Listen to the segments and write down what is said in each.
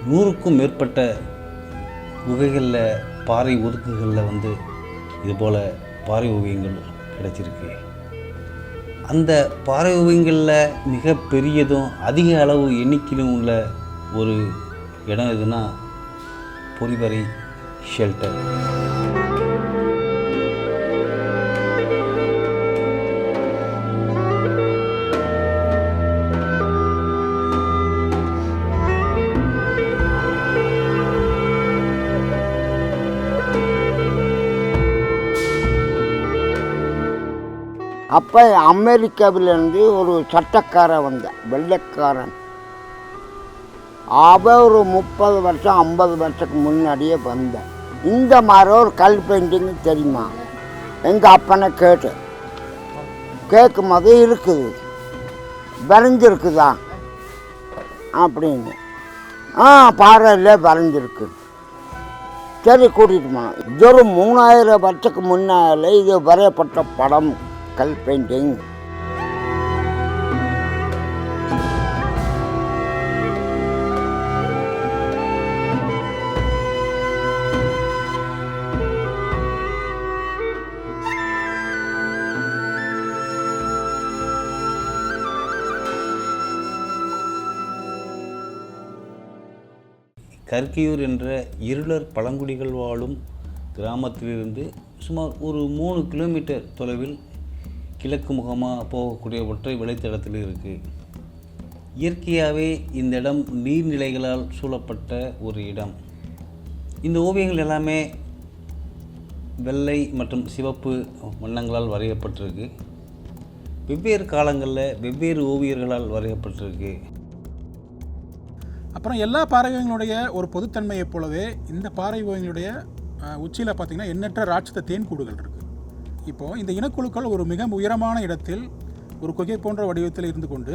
100க்கும் மேற்பட்ட குகைகளில் பாறை ஒதுக்குகளில் இதுபோல் பாறை ஓவியங்கள் கிடச்சிருக்கு. அந்த பாறை ஓவியங்களில் மிக பெரியதும் அதிக அளவு எண்ணிக்கையிலும் உள்ள ஒரு இடம் எதுனா பொறிவரை ஷெல்டர். அப்போ அமெரிக்காவிலேருந்து ஒரு சட்டக்காரன் வந்தான், வெள்ளைக்காரன். அவன் ஒரு 30 வருஷம் 50 வருஷத்துக்கு முன்னாடியே வந்தேன். இந்த மாதிரி ஒரு கல் பெயிண்டிங் தெரியுமா? எங்கள் அப்பனை கேட்கும் போது இருக்குது, வரைஞ்சிருக்குதா அப்படின்னு. பாறையில் வரைஞ்சிருக்கு. சரி, கூட்டிகிட்டு போனோம். இது ஒரு 3000 வருஷத்துக்கு முன்னால் இது வரையப்பட்ட படம், கல் பெயிண்டிங். கற்கையூர் என்ற இருளர் பழங்குடிகள் வாழும் கிராமத்திலிருந்து சுமார் ஒரு 3 கிலோமீட்டர் தொலைவில் கிழக்கு முகமாக போகக்கூடிய ஒற்றை வழித்தடத்தில் இருக்குது. இயற்கையாகவே இந்த இடம் நீர்நிலைகளால் சூழப்பட்ட ஒரு இடம். இந்த ஓவியங்கள் எல்லாமே வெள்ளை மற்றும் சிவப்பு வண்ணங்களால் வரையப்பட்டிருக்கு. வெவ்வேறு காலங்களில் வெவ்வேறு ஓவியர்களால் வரையப்பட்டிருக்கு. அப்புறம் எல்லா பாறை ஓவியங்களுடைய ஒரு பொதுத்தன்மையைப் போலவே இந்த பாறை ஓவியங்களுடைய உச்சியில் பார்த்திங்கன்னா எண்ணற்ற ராட்சத தேன்கூடுகள் இருக்குது. இப்போது இந்த இனக்குழுக்கள் ஒரு மிக உயரமான இடத்தில் ஒரு குகை போன்ற வடிவத்தில் இருந்து கொண்டு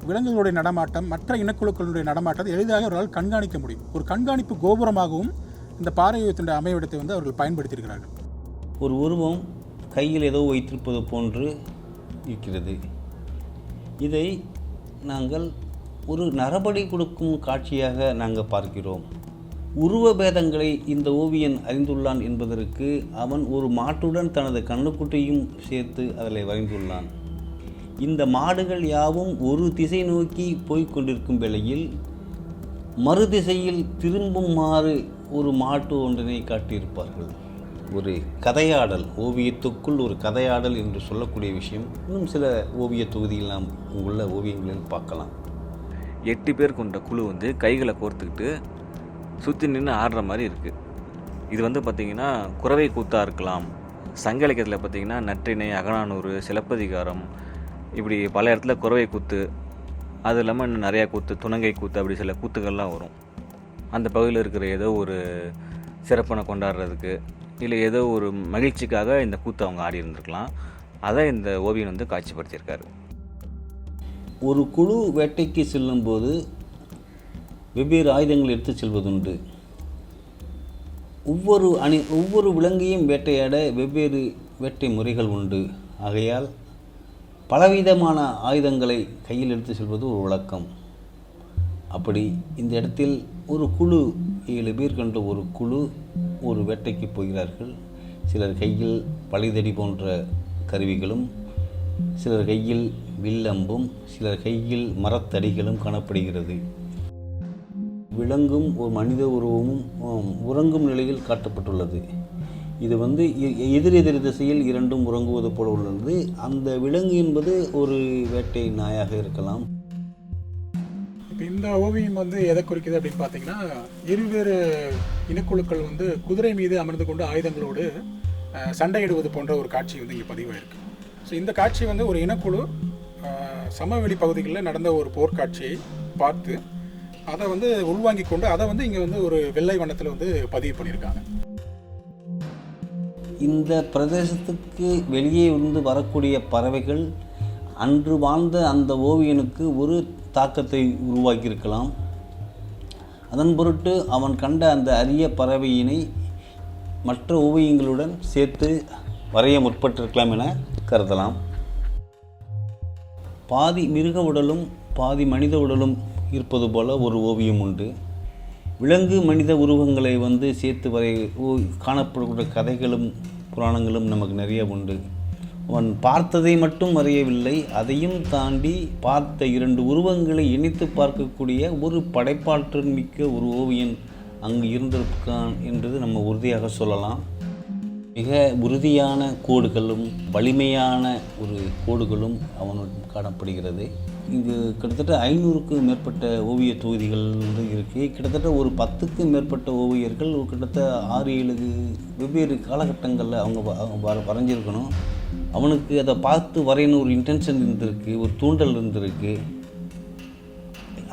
விலங்குகளுடைய நடமாட்டம், மற்ற இனக்குழுக்களுடைய நடமாட்டத்தை எளிதாக அவர்களால் கண்காணிக்க முடியும். ஒரு கண்காணிப்பு கோபுரமாகவும் இந்த பாறை ஓவியத்தினுடைய அமைவிடத்தை அவர்கள் பயன்படுத்தியிருக்கிறார்கள். ஒரு உருவம் கையில் ஏதோ வைத்திருப்பது போன்று இருக்கிறது. இதை நாங்கள் ஒரு நரபலி கொடுக்கும் காட்சியாக நாங்கள் பார்க்கிறோம். உருவ பேதங்களை இந்த ஓவியன் அறிந்துள்ளான் என்பதற்கு அவன் ஒரு மாட்டுடன் தனது கண்ணுக்குட்டியும் சேர்த்து அதில் வரைந்துள்ளான். இந்த மாடுகள் யாவும் ஒரு திசை நோக்கி போய்கொண்டிருக்கும் வேளையில் மறுதிசையில் திரும்புமாறு ஒரு மாட்டு ஒன்றினை காட்டியிருப்பார்கள். ஒரு கதையாடல், ஓவியத்துக்குள் ஒரு கதையாடல் என்று சொல்லக்கூடிய விஷயம் இன்னும் சில ஓவிய தொகுதியில் நாம் இங்குள்ள ஓவியங்களில் பார்க்கலாம். 8 பேர் கொண்ட குழு கைகளை கோர்த்துக்கிட்டு சுற்றி நின்று ஆடுற மாதிரி இருக்குது. இது பார்த்திங்கன்னா குறவை கூத்தாக இருக்கலாம். சங்க இலக்கியத்தில் பார்த்திங்கன்னா நற்றிணை, அகநானூறு, சிலப்பதிகாரம், இப்படி பல இடத்துல குறவை கூத்து, அது இல்லாமல் இன்னும் நிறையா கூத்து, துணங்கை கூத்து, அப்படி சில கூத்துக்கள்லாம் வரும். அந்த பகுதியில் இருக்கிற ஏதோ ஒரு சிறப்பனை கொண்டாடுறதுக்கு இல்லை ஏதோ ஒரு மகிழ்ச்சிக்காக இந்த கூத்து அவங்க ஆடி இருந்திருக்கலாம். அதை இந்த ஓவியன் காட்சிப்படுத்தியிருக்காரு. ஒரு குழு வேட்டைக்கு செல்லும்போது வெவ்வேறு ஆயுதங்கள் எடுத்து செல்வதுண்டு. ஒவ்வொரு விலங்கையும் வேட்டையாட வெவ்வேறு வேட்டை முறைகள் உண்டு. ஆகையால் பலவிதமான ஆயுதங்களை கையில் எடுத்து செல்வது ஒரு வழக்கம். அப்படி இந்த இடத்தில் ஒரு குழு 7 பேர் கொண்ட ஒரு குழு ஒரு வேட்டைக்கு போகிறார்கள். சிலர் கையில் பழைதடி போன்ற கருவிகளும், சிலர் கையில் வில்லம்பும், சிலர் கையில் மரத்தடிகளும் காணப்படுகிறது. விலங்கும் ஒரு மனித உருவமும் உறங்கும் நிலையில் காட்டப்பட்டுள்ளது. இது எதிரெதிர் திசையில் இரண்டும் உறங்குவது போல உள்ளது. அந்த விலங்கு என்பது ஒரு வேட்டை நாயாக இருக்கலாம். இப்போ இந்த ஓவியம் எதை குறிக்குது அப்படின்னு பார்த்தீங்கன்னா, இருவேறு இனக்குழுக்கள் குதிரை மீது அமர்ந்து கொண்டு ஆயுதங்களோடு சண்டையிடுவது போன்ற ஒரு காட்சி இங்கே பதிவாயிருக்கு. ஸோ இந்த காட்சி ஒரு இனக்குழு சமவெளி பகுதிகளில் நடந்த ஒரு போர்க்காட்சியை பார்த்து அதை உள்வாங்கி கொண்டு அதை இங்கே ஒரு வெள்ளை வண்ணத்தில் பதிவு பண்ணியிருக்காங்க. இந்த பிரதேசத்துக்கு வெளியே இருந்து வரக்கூடிய பறவைகள் அன்று வாழ்ந்த அந்த ஓவியனுக்கு ஒரு தாக்கத்தை உருவாக்கியிருக்கலாம். அதன் பொருட்டு அவன் கண்ட அந்த அரிய பறவையினை மற்ற ஓவியங்களுடன் சேர்த்து வரைய முற்பட்டிருக்கலாம் என கருதலாம். பாதி மிருக உடலும் பாதி மனித உடலும் இருப்பது போல ஒரு ஓவியம் உண்டு. விலங்கு மனித உருவங்களை வந்து சேர்த்து காணப்படக்கூடிய கதைகளும் புராணங்களும் நமக்கு நிறைய உண்டு. அவன் பார்த்ததை மட்டும் அறியவில்லை, அதையும் தாண்டி பார்த்த 2 உருவங்களை இணைத்து பார்க்கக்கூடிய ஒரு படைப்பாற்றல் மிக்க ஒரு ஓவியன் அங்கு இருந்திருக்கான் என்றது நம்ம உறுதியாக சொல்லலாம். மிக உறுதியான கோடுகளும் வலிமையான ஒரு கோடுகளும் அவனுடன் காணப்படுகிறது. இங்கு கிட்டத்தட்ட 500க்கும் மேற்பட்ட ஓவிய தொகுதிகள் வந்து இருக்குது. கிட்டத்தட்ட ஒரு 10க்கும் மேற்பட்ட ஓவியர்கள் கிட்டத்தட்ட 6-7 வெவ்வேறு காலகட்டங்களில் அவங்க வரைஞ்சிருக்கணும். அவனுக்கு அதை பார்த்து வரையணும் ஒரு இன்டென்ஷன் இருந்திருக்கு, ஒரு தூண்டல் இருந்திருக்கு.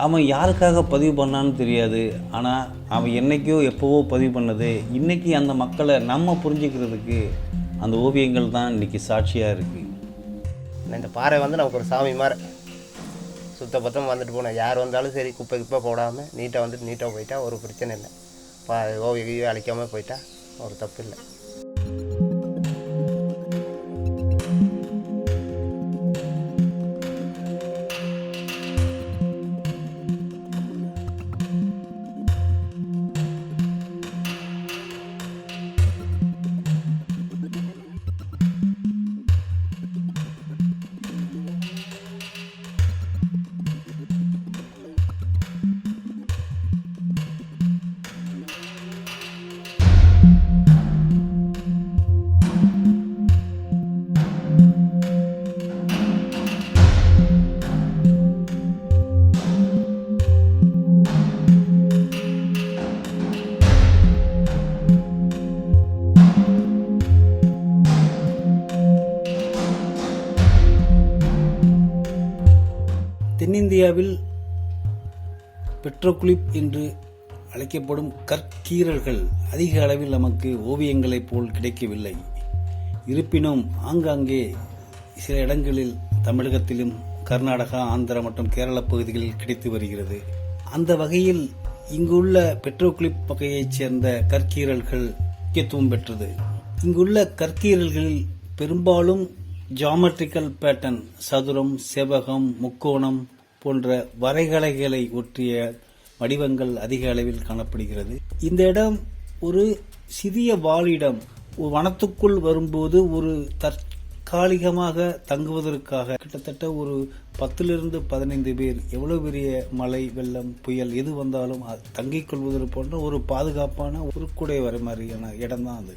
அவன் யாருக்காக பதிவு பண்ணான்னு தெரியாது, ஆனால் அவன் என்றைக்கோ எப்போவோ பதிவு பண்ணது இன்றைக்கி அந்த மக்களை நம்ம புரிஞ்சுக்கிறதுக்கு அந்த ஓவியங்கள் தான் இன்றைக்கி சாட்சியாக இருக்குது. இந்த பாறை வந்து நமக்கு ஒரு சாமி மாதிரி சுத்தபத்தம் வந்துட்டு போனேன். யார் வந்தாலும் சரி குப்பை போடாமல் நீட்டாக வந்துட்டு நீட்டாக போயிட்டா ஒரு பிரச்சனை இல்லை. ஓவியம் அழிக்காமல் போயிட்டா ஒரு தப்பு இல்லை. தென்னிந்தியாவில் பெட்ரோக்ளிப் என்று அழைக்கப்படும் கற்கீரல்கள் அதிக அளவில் நமக்கு ஓவியங்களைப் போல் கிடைக்கவில்லை. இருப்பினும் ஆங்காங்கே சில இடங்களில் தமிழகத்திலும் கர்நாடகா, ஆந்திரா மற்றும் கேரள பகுதிகளில் கிடைத்து வருகிறது. அந்த வகையில் இங்குள்ள பெட்ரோக்ளிப் வகையைச் சேர்ந்த கற்கீரல்கள் முக்கியத்துவம் பெற்றது. இங்குள்ள கற்கீரல்களில் பெரும்பாலும் ஜியாமெட்ரிக்கல் பேட்டர்ன், சதுரம், செவ்வகம், முக்கோணம் போன்ற வரைகலைகளை ஒற்றிய வடிவங்கள் அதிக அளவில் காணப்படுகிறது. இந்த இடம் ஒரு சிறிய வாழிடம். வனத்துக்குள் வரும்போது ஒரு தற்காலிகமாக தங்குவதற்காக கிட்டத்தட்ட ஒரு 10-15 பேர் எவ்வளவு பெரிய மழை, வெள்ளம், புயல் எது வந்தாலும் தங்கிக் கொள்வதற்கு போன்ற ஒரு பாதுகாப்பான ஒரு கூடை வரை மாதிரியான இடம் தான் அது.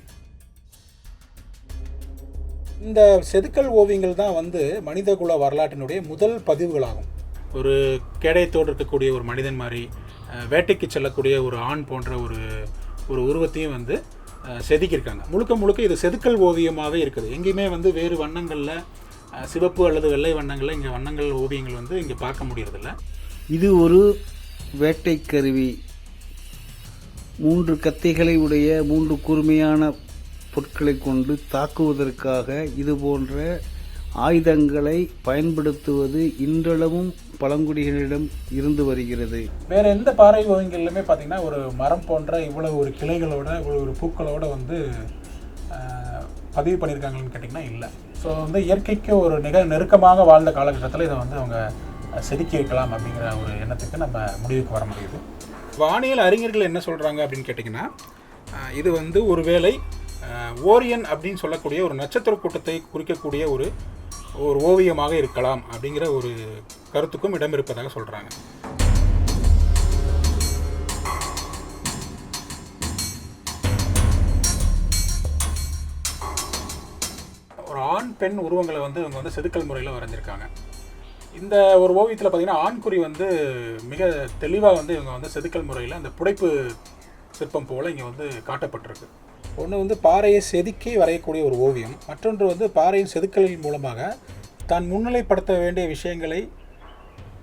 இந்த செதுக்கல் ஓவியங்கள் தான் வந்து மனிதகுல வரலாற்றினுடைய முதல் பதிவுகளாகும். ஒரு கேடயத்தோடு இருக்கக்கூடிய ஒரு மனிதன் மாதிரி, வேட்டைக்கு செல்லக்கூடிய ஒரு ஆண் போன்ற ஒரு உருவத்தையும் வந்து செதுக்கியிருக்காங்க. முழுக்க இது செதுக்கல் ஓவியமாகவே இருக்குது. எங்கேயுமே வந்து வேறு வண்ணங்களில், சிவப்பு அல்லது வெள்ளை வண்ணங்களில் இங்கே வண்ணங்கள் ஓவியங்கள் வந்து இங்கே பார்க்க முடியறதில்ல. இது ஒரு வேட்டை கருவி. 3 கத்தைகளை உடைய 3 கூர்மையான பொருட்களை கொண்டு தாக்குவதற்காக இது போன்ற ஆயுதங்களை பயன்படுத்துவது இன்றளவும் பழங்குடிகளிடம் இருந்து வருகிறது. வேறு எந்த பாறை ஓவியங்கள்லையுமே பார்த்திங்கன்னா ஒரு மரம் போன்ற இவ்வளவு ஒரு கிளைகளோட, இவ்வளோ ஒரு பூக்களோட வந்து பதிவு பண்ணியிருக்காங்கன்னு கேட்டிங்கன்னா இல்லை. ஸோ வந்து இயற்கைக்கு ஒரு நெருக்கமாக வாழ்ந்த காலகட்டத்தில் இதை வந்து அவங்க செதுக்கி இருக்கலாம் அப்படிங்கிற ஒரு எண்ணத்துக்கு நம்ம முடிவுக்கு வர முடியுது. வானியல் அறிஞர்கள் என்ன சொல்கிறாங்க அப்படின்னு கேட்டிங்கன்னா, இது வந்து ஒருவேளை ஓரியன் அப்படின்னு சொல்லக்கூடிய ஒரு நட்சத்திர கூட்டத்தை குறிக்கக்கூடிய ஒரு ஓவியமாக இருக்கலாம் அப்படிங்கிற ஒரு கருத்துக்கும் இடம் இருப்பதாக சொல்கிறாங்க. ஒரு ஆண் பெண் உருவங்களை வந்து இவங்க வந்து செதுக்கல் முறையில் வரைஞ்சிருக்காங்க. இந்த ஒரு ஓவியத்தில் பார்த்திங்கன்னா ஆண்குறி வந்து மிக தெளிவாக வந்து இவங்க வந்து செதுக்கல் முறையில் அந்த புடைப்பு சிற்பம் போல் இங்கே வந்து காட்டப்பட்டிருக்கு. ஒன்று வந்து பாறையை செதுக்கி வரையக்கூடிய ஒரு ஓவியம், மற்றொன்று வந்து பாறையின் செதுக்கலின் மூலமாக தான் முன்னிலைப்படுத்த வேண்டிய விஷயங்களை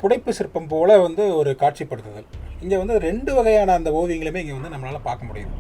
புடைப்பு சிற்பம் போல் வந்து ஒரு காட்சிப்படுத்துதல். இங்கே வந்து 2 வகையான அந்த ஓவியங்களுமே இங்கே வந்து நம்மளால் பார்க்க முடியுது.